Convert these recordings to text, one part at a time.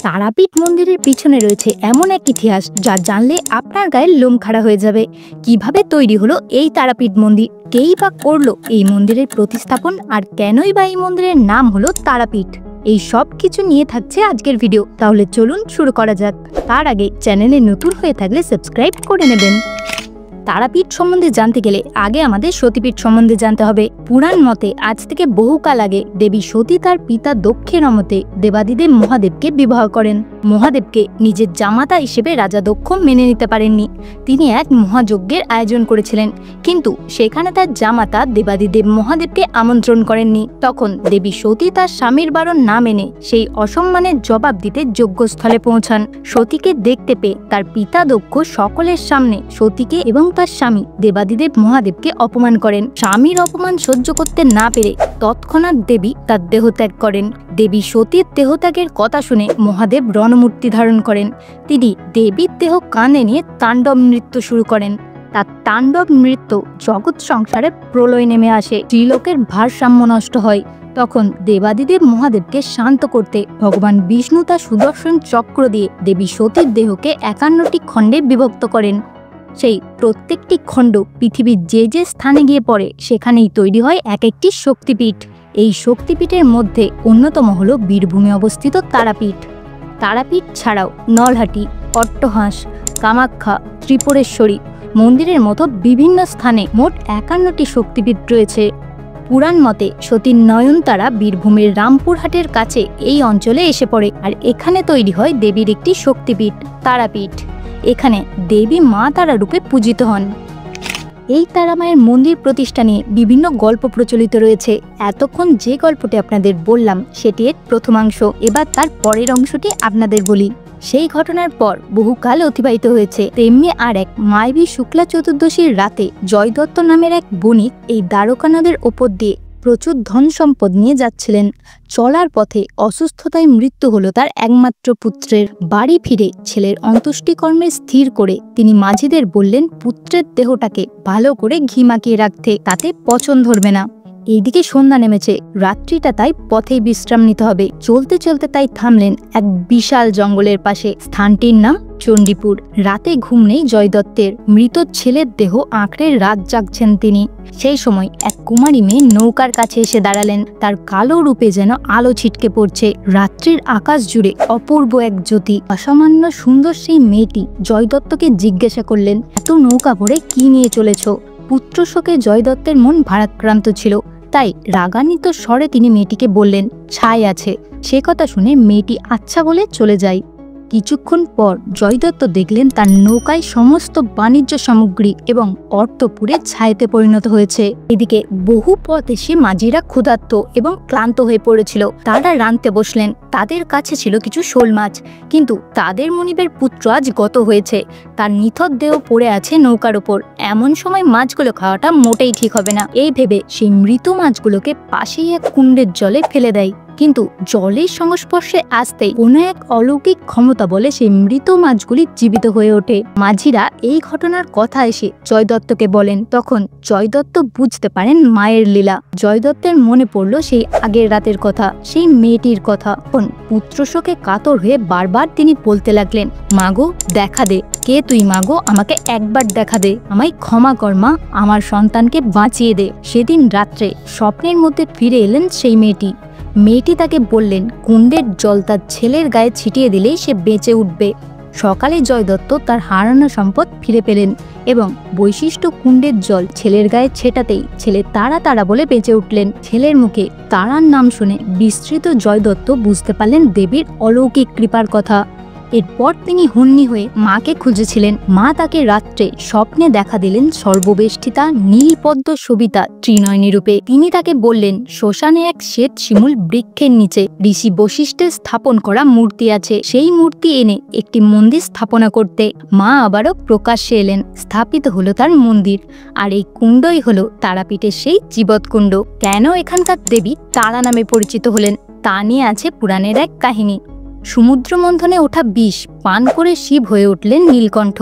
তারাপীঠ মন্দিরের পিছনে রয়েছে এমন এক ইতিহাস যা জানলে আপনার গায়ে লোম খাড়া হয়ে যাবে। কিভাবে তৈরি হলো এই তারাপীঠ মন্দির, কেই বা করলো এই মন্দিরের প্রতিস্থাপন, আর কেনই বা এই মন্দিরের নাম হলো তারাপীঠ, এই সব কিছু নিয়ে থাকছে আজকের ভিডিও। তাহলে চলুন শুরু করা যাক। তার আগে চ্যানেলে নতুন হয়ে থাকলে সাবস্ক্রাইব করে নেবেন। তারাপীঠ সম্বন্ধে জানতে গেলে আগে আমাদের সতীপীঠ সম্বন্ধে জানতে হবে। পুরাণ মতে আজ থেকে বহুকাল আগে দেবী সতী তার পিতা দক্ষের অমতে দেবাদিদেব মহাদেবকে বিবাহ করেন। মহাদেবকে নিজের জামাতা হিসেবে রাজা দক্ষ মেনে নিতে পারেননি। তিনি এক মহাযজ্ঞের আয়োজন করেছিলেন, কিন্তু সেখানে তার জামাতা দেবাদিদেব মহাদেবকে আমন্ত্রণ করেননি। তখন দেবী সতী তার স্বামীর বারণ না মেনে সেই অসম্মানের জবাব দিতে যজ্ঞস্থলে পৌঁছান। সতীকে দেখতে পেয়ে তার পিতা দক্ষ সকলের সামনে সতীকে এবং তার স্বামী দেবাদিদেব মহাদেবকে অপমান করেন। স্বামীর অপমান সহ্য করতে না পেরে তৎক্ষণাৎ দেবী তার দেহত্যাগ করেন। দেবী সতীর দেহত্যাগের কথা শুনে মহাদেব রণমূর্তি ধারণ করেন। তিনি দেবীর দেহ কাঁধে নিয়ে তাণ্ডব নৃত্য শুরু করেন। তার তাণ্ডব নৃত্য জগৎ সংসারে প্রলয় নেমে আসে, ত্রিলোকের ভারসাম্য নষ্ট হয়। তখন দেবাদিদেব মহাদেবকে শান্ত করতে ভগবান বিষ্ণু তার সুদর্শন চক্র দিয়ে দেবী সতীর দেহকে 51টি খণ্ডে বিভক্ত করেন। সেই প্রত্যেকটি খণ্ড পৃথিবীর যে যে স্থানে গিয়ে পড়ে সেখানেই তৈরি হয় এক একটি শক্তিপীঠ। এই শক্তিপীঠের মধ্যে অন্যতম হল বীরভূমে অবস্থিত তারাপীঠ। তারাপীঠ ছাড়াও নলহাটি, অট্টহাঁস, কামাখ্যা, ত্রিপুরেশ্বরী মন্দিরের মতো বিভিন্ন স্থানে মোট 51টি শক্তিপীঠ রয়েছে। পুরাণ মতে সতীর নয়নতারা বীরভূমের রামপুরহাটের কাছে এই অঞ্চলে এসে পড়ে, আর এখানে তৈরি হয় দেবীর একটি শক্তিপীঠ তারাপীঠ। এখানে দেবী মা তারা রূপে পূজিত হন। এই তারামায়ের মন্দির প্রতিষ্ঠা নিয়ে বিভিন্ন গল্প প্রচলিত রয়েছে। এতক্ষণ যে গল্পটি আপনাদের বললাম সেটি এর প্রথমাংশ। এবার তার পরের অংশটি আপনাদের বলি। সেই ঘটনার পর বহুকাল অতিবাহিত হয়েছে। তেমনি আর এক মায়াবী শুক্লা চতুর্দশীর রাতে জয়দত্ত নামের এক বণিক এই দ্বারকা নদের ওপর দিয়ে প্রচুর ধন সম্পদ নিয়ে যাচ্ছিলেন। চলার পথে অসুস্থতায় মৃত্যু হলো তার একমাত্র পুত্রের। বাড়ি ফিরে ছেলের অন্ত্যেষ্টিকর্মে স্থির করে তিনি মাঝিদের বললেন পুত্রের দেহটাকে ভালো করে ঘি মাখিয়ে রাখতে, তাতে পচন ধরবে না। এইদিকে সন্ধ্যা নেমেছে, রাত্রিটা তাই পথেই বিশ্রাম নিতে হবে। চলতে চলতে তাই থামলেন এক বিশাল জঙ্গলের পাশে। স্থানটির নাম চণ্ডীপুর। রাতে ঘুম নেই জয়দত্তের। মৃত ছেলের দেহ আঁকড়ে রাত জাগছেন তিনি। সেই সময় এক কুমারী মেয়ে নৌকার কাছে এসে দাঁড়ালেন। তার কালো রূপে যেন আলো ছিটকে পড়ছে। রাত্রির আকাশ জুড়ে অপূর্ব এক জ্যোতি। অসামান্য সুন্দর সেই মেয়েটি জয়দত্তকে জিজ্ঞাসা করলেন, এত নৌকা ভরে কি নিয়ে চলেছ? পুত্র শোকে জয়দত্তের মন ভারাক্রান্ত ছিল, তাই রাগান্বিত স্বরে তিনি মেয়েটিকে বললেন, ছাই আছে। সে কথা শুনে মেয়েটি আচ্ছা বলে চলে যায়। কিছুক্ষণ পর জয়দত্ত দেখলেন তার নৌকায় সমস্ত বাণিজ্য সামগ্রী এবং অর্থ পুড়ে ছাইতে পরিণত হয়েছে। এদিকে বহু পথ এসে মাঝিরা ক্ষুধার্ত এবং ক্লান্ত হয়ে পড়েছিল। তারা রাঁধতে বসলেন। তাদের কাছে ছিল কিছু শোল মাছ, কিন্তু তাদের মনিবের পুত্র আজ গত হয়েছে। তার নিথর দেহ পড়ে আছে নৌকার ওপর। এমন সময় মাছগুলো খাওয়াটা মোটেই ঠিক হবে না। এই ভেবে সেই মৃত মাছগুলোকে পাশেই এক কুণ্ডের জলে ফেলে দেয়। কিন্তু জলের সংস্পর্শে আসতেই কোনো এক অলৌকিক ক্ষমতা বলে সেই মৃত মাছগুলি জীবিত হয়ে ওঠে। মাঝিরা এই ঘটনার কথা এসে জয়দত্তকে বলেন। তখন জয়দত্ত বুঝতে পারেন মায়ের লীলা। জয়দত্তের মনে পড়ল সেই আগের রাতের কথা, সেই মেয়েটির কথা। পুত্র শোকে কাতর হয়ে বারবার তিনি বলতে লাগলেন, মাগো দেখা দে, কে তুই মাগো? আমাকে একবার দেখা দে, আমায় ক্ষমা কর মা, আমার সন্তানকে বাঁচিয়ে দে। সেদিন রাত্রে স্বপ্নের মধ্যে ফিরে এলেন সেই মেয়েটি। মেয়েটি তাকে বললেন কুণ্ডের জল তার ছেলের গায়ে ছিটিয়ে দিলেই সে বেঁচে উঠবে। সকালে জয়দত্ত তার হারানো সম্পদ ফিরে পেলেন এবং বৈশিষ্ট্য কুণ্ডের জল ছেলের গায়ে ছেটাতেই ছেলে তারা তারা বলে বেঁচে উঠলেন। ছেলের মুখে তারার নাম শুনে বিস্মৃত জয়দত্ত বুঝতে পারলেন দেবীর অলৌকিক কৃপার কথা। এরপর তিনি হন্যি হয়ে মাকে খুঁজেছিলেন। মা তাকে রাত্রে স্বপ্নে দেখা দিলেন সর্ববেষ্টিতা নীলপদ্ম শোভিতা ত্রিনয়নী রূপে। তিনি তাকে বললেন শ্মশানে এক শ্বেত শিমুল বৃক্ষের নিচে ঋষি বশিষ্ঠের স্থাপন করা মূর্তি আছে, সেই মূর্তি এনে একটি মন্দির স্থাপনা করতে। মা আবারও প্রকাশ্যে এলেন। স্থাপিত হলো তার মন্দির, আর এই কুণ্ডই হলো তারাপীঠের সেই জীবৎকুণ্ড। কেন এখানকার দেবী তারা নামে পরিচিত হলেন তা নিয়ে আছে পুরাণের এক কাহিনী। সমুদ্র মন্থনে ওঠা বিষ পান করে শিব হয়ে উঠলেন নীলকণ্ঠ।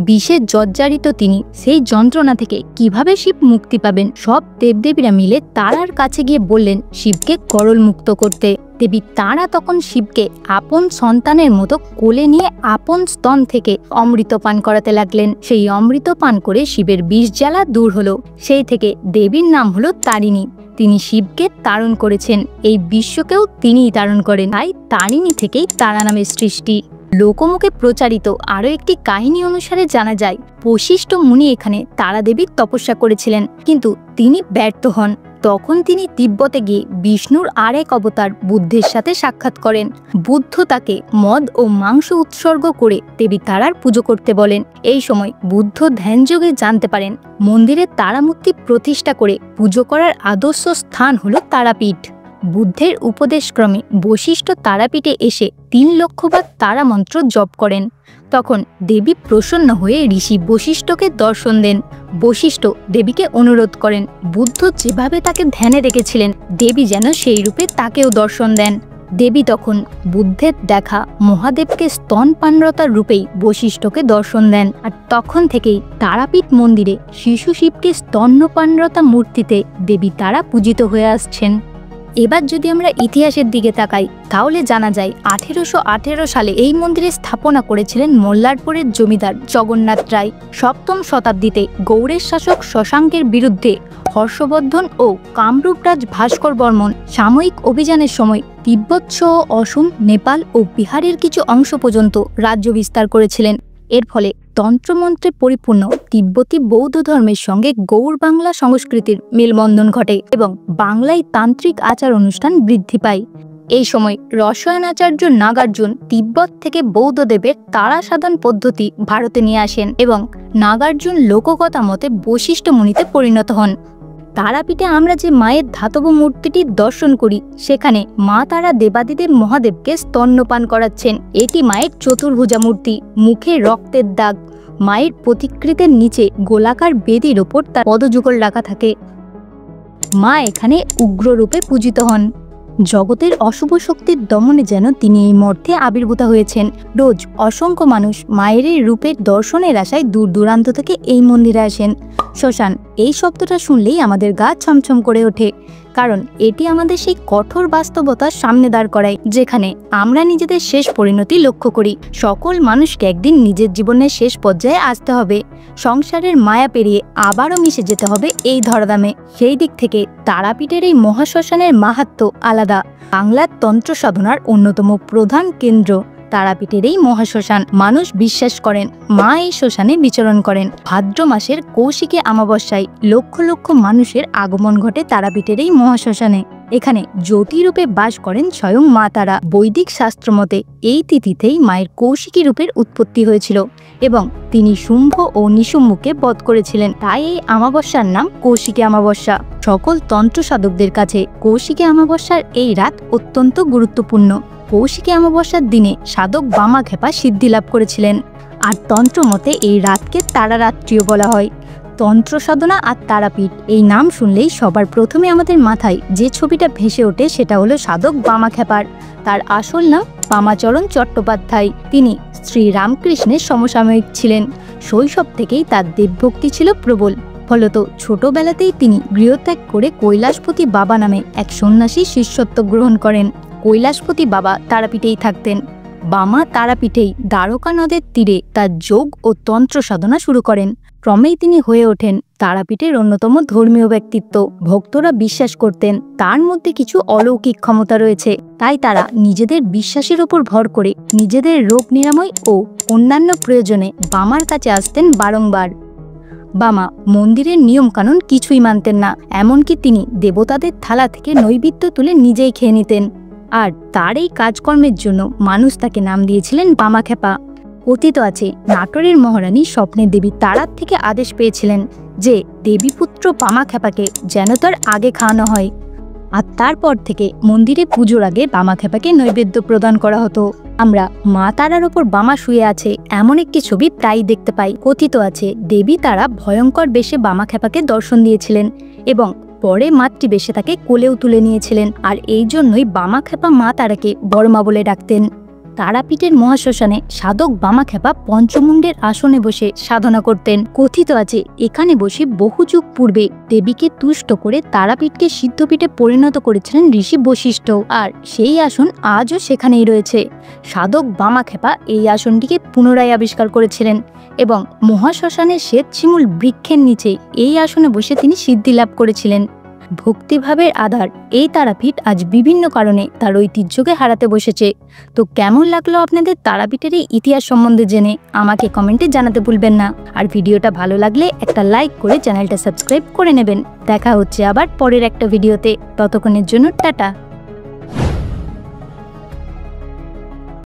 বিষে জর্জরিত তিনি। সেই যন্ত্রণা থেকে কিভাবে শিব মুক্তি পাবেন? সব দেবদেবীরা মিলে তারার কাছে গিয়ে বললেন শিবকে করল মুক্ত করতে। দেবী তারা তখন শিবকে আপন সন্তানের মতো কোলে নিয়ে আপন স্তন থেকে অমৃত পান করাতে লাগলেন। সেই অমৃত পান করে শিবের বিষ জ্বালা দূর হলো। সেই থেকে দেবীর নাম হলো তারিণী। তিনি শিবকে তাড়ন করেছেন, এই বিশ্বকেও তিনিই তাড়ন করেন, তাই তারিণী থেকেই তারা নামের সৃষ্টি। লোকমুখে প্রচারিত আরও একটি কাহিনী অনুসারে জানা যায়, বশিষ্ঠ মুনি এখানে তারা দেবীর তপস্যা করেছিলেন, কিন্তু তিনি ব্যর্থ হন। তখন তিনি তিব্বতে গিয়ে বিষ্ণুর আরেক অবতার বুদ্ধের সাথে সাক্ষাৎ করেন। বুদ্ধ তাকে মদ ও মাংস উৎসর্গ করে দেবী তারার পুজো করতে বলেন। এই সময় বুদ্ধ ধ্যানযোগে জানতে পারেন মন্দিরে তারামূর্তি প্রতিষ্ঠা করে পুজো করার আদর্শ স্থান হলো তারাপীঠ। বুদ্ধের উপদেশক্রমে বশিষ্ঠ তারাপীঠে এসে 3 লক্ষবার তারা মন্ত্র জপ করেন। তখন দেবী প্রসন্ন হয়ে ঋষি বশিষ্ঠকে দর্শন দেন। বশিষ্ঠ দেবীকে অনুরোধ করেন বুদ্ধ যেভাবে তাকে ধ্যানে রেখেছিলেন দেবী যেন সেই রূপে তাকেও দর্শন দেন। দেবী তখন বুদ্ধের দেখা মহাদেবকে স্তনপানরতার রূপেই বশিষ্ঠকে দর্শন দেন। আর তখন থেকেই তারাপীঠ মন্দিরে শিশু শিবকে স্তন্যপানরতা মূর্তিতে দেবী তারা পূজিত হয়ে আসছেন। এবার যদি আমরা ইতিহাসের দিকে তাকাই তাহলে জানা যায় 1818 সালে এই মন্দিরে স্থাপনা করেছিলেন মল্লারপুরের জমিদার জগন্নাথ রায়। 7ম শতাব্দীতে গৌড়ের শাসক শশাঙ্কের বিরুদ্ধে হর্ষবর্ধন ও কামরূপরাজ ভাস্কর বর্মন সাময়িক অভিযানের সময় তিব্বত সহ অসম, নেপাল ও বিহারের কিছু অংশ পর্যন্ত রাজ্য বিস্তার করেছিলেন। এর ফলে তন্ত্রমন্ত্রে পরিপূর্ণ তিব্বতী বৌদ্ধ ধর্মের সঙ্গে গৌড় বাংলা সংস্কৃতির মেলবন্ধন ঘটে এবং বাংলায় তান্ত্রিক আচার অনুষ্ঠান বৃদ্ধি পায়। এই সময় রসায়নাচার্য নাগার্জুন তিব্বত থেকে বৌদ্ধদেবের তারা সাধন পদ্ধতি ভারতে নিয়ে আসেন এবং নাগার্জুন লোককথা মতে বশিষ্ঠ মুনিতে পরিণত হন। তারাপীঠে আমরা যে মায়ের ধাতব মূর্তিটি দর্শন করি সেখানে মা তারা দেবাদিদেব মহাদেবকে স্তন্যপান করাচ্ছেন। এটি মায়ের চতুর্ভুজা মূর্তি, মুখে রক্তের দাগ। মায়ের প্রতিকৃতির নিচে গোলাকার বেদির ওপর তার পদযুগল রাখা থাকে। মা এখানে উগ্ররূপে পূজিত হন। জগতের অশুভ শক্তির দমনে যেন তিনি এই মর্তে আবির্ভূত হয়েছেন। রোজ অসংখ্য মানুষ মায়ের এই রূপের দর্শনের আশায় দূর দূরান্ত থেকে এই মন্দিরে আসেন। শ্মশান, এই শব্দটা শুনলেই আমাদের গা ছমছম করে ওঠে, কারণ এটি আমাদের সেই কঠোর বাস্তবতার সামনে দাঁড় করায় যেখানে আমরা নিজেদের শেষ পরিণতি লক্ষ্য করি। সকল মানুষকে একদিন নিজের জীবনের শেষ পর্যায়ে আসতে হবে, সংসারের মায়া পেরিয়ে আবারও মিশে যেতে হবে এই ধরাধামে। সেই দিক থেকে তারাপীঠের এই মহাশ্মশানের মাহাত্ম্য আলাদা। বাংলার তন্ত্র সাধনার অন্যতম প্রধান কেন্দ্র তারাপীঠের এই মহাশ্মশান। মানুষ বিশ্বাস করেন মা এই শ্মশানে বিচরণ করেন। ভাদ্র মাসের কৌশিকী অমাবস্যায় লক্ষ লক্ষ মানুষের আগমন ঘটে তারাপীঠের এই মহাশ্মশানে। এখানে জ্যোতিরূপে বাস করেন স্বয়ং মা তারা। বৈদিক শাস্ত্র মতে এই তিথিতেই মায়ের কৌশিকী রূপের উৎপত্তি হয়েছিল এবং তিনি শুম্ভ ও নিশুম্ভকে বধ করেছিলেন। তাই এই অমাবস্যার নাম কৌশিকী অমাবস্যা। সকল তন্ত্র সাধকদের কাছে কৌশিকী অমাবস্যার এই রাত অত্যন্ত গুরুত্বপূর্ণ। কৌশিকী অমাবস্যার দিনে সাধক বামাখ্যাপা সিদ্ধি লাভ করেছিলেন, আর তন্ত্র মতে এই রাতকে তারারাত্রিও বলা হয়। তন্ত্র সাধনা আর তারাপীঠ এই নাম শুনলেই সবার প্রথমে আমাদের মাথায় যে ছবিটা ভেসে ওঠে সেটা হলো সাধক বামাখ্যাপার। তার আসল নাম বামাচরণ চট্টোপাধ্যায়। তিনি শ্রী রামকৃষ্ণের সমসাময়িক ছিলেন। শৈশব থেকেই তার দেবভক্তি ছিল প্রবল। ফলত ছোটবেলাতেই তিনি গৃহত্যাগ করে কৈলাসপতি বাবা নামে এক সন্ন্যাসী শিষ্যত্ব গ্রহণ করেন। কৈলাসপতি বাবা তারাপীঠেই থাকতেন। বামা তারাপীঠেই দ্বারকা নদের তীরে তার যোগ ও তন্ত্র সাধনা শুরু করেন। ক্রমেই তিনি হয়ে ওঠেন তারাপীঠের অন্যতম ধর্মীয় ব্যক্তিত্ব। ভক্তরা বিশ্বাস করতেন তার মধ্যে কিছু অলৌকিক ক্ষমতা রয়েছে, তাই তারা নিজেদের বিশ্বাসের ওপর ভর করে নিজেদের রোগ নিরাময় ও অন্যান্য প্রয়োজনে বামার কাছে আসতেন বারংবার। বামা মন্দিরের নিয়মকানুন কিছুই মানতেন না, এমনকি তিনি দেবতাদের থালা থেকে নৈবেদ্য তুলে নিজেই খেয়ে নিতেন। আর তার এই কাজকর্মের জন্য মানুষ তাকে নাম দিয়েছিলেন বামাখ্যাপা। কথিত আছে নাটোরের মহারানী স্বপ্নে দেবী তারার থেকে আদেশ পেয়েছিলেন যে দেবীপুত্র বামাখ্যাপাকে যেন তার আগে খাওয়ানো হয়, আর তারপর থেকে মন্দিরে পুজোর আগে বামাখ্যাপাকে নৈবেদ্য প্রদান করা হতো। আমরা মা তারার ওপর বামা শুয়ে আছে এমন একটি ছবি প্রায় দেখতে পাই। কথিত আছে দেবী তারা ভয়ঙ্কর বেশে বামাখ্যাপাকে দর্শন দিয়েছিলেন এবং পরে মাতৃবেশে তাকে কোলেও তুলে নিয়েছিলেন, আর এই জন্যই বামাখ্যাপা মা তারাকে বড়মা বলে ডাকতেন। তারাপীঠের মহাশ্মশানে সাধক বামাখ্যাপা পঞ্চমুণ্ডের আসনে বসে সাধনা করতেন। কথিত আছে এখানে বসে বহু যুগ পূর্বে দেবীকে তুষ্ট করে তারাপীঠকে সিদ্ধপীঠে পরিণত করেছিলেন ঋষি বশিষ্ঠ, আর সেই আসন আজও সেখানেই রয়েছে। সাধক বামাখ্যাপা এই আসনটিকে পুনরায় আবিষ্কার করেছিলেন এবং মহাশ্মশানের শ্বেতশিমুল বৃক্ষের নিচে এই আসনে বসে তিনি সিদ্ধি লাভ করেছিলেন। ভক্তিভাবের আধার এই তারাপীঠ আজ বিভিন্ন কারণে তার ঐতিহ্যকে হারাতে বসেছে। তো কেমন লাগলো আপনাদের তারাপীঠের এই ইতিহাস সম্বন্ধে জেনে আমাকে কমেন্টে জানাতে ভুলবেন না। আর ভিডিওটা ভালো লাগলে একটা লাইক করে চ্যানেলটা সাবস্ক্রাইব করে নেবেন। দেখা হচ্ছে আবার পরের একটা ভিডিওতে, ততক্ষণের জন্য টাটা।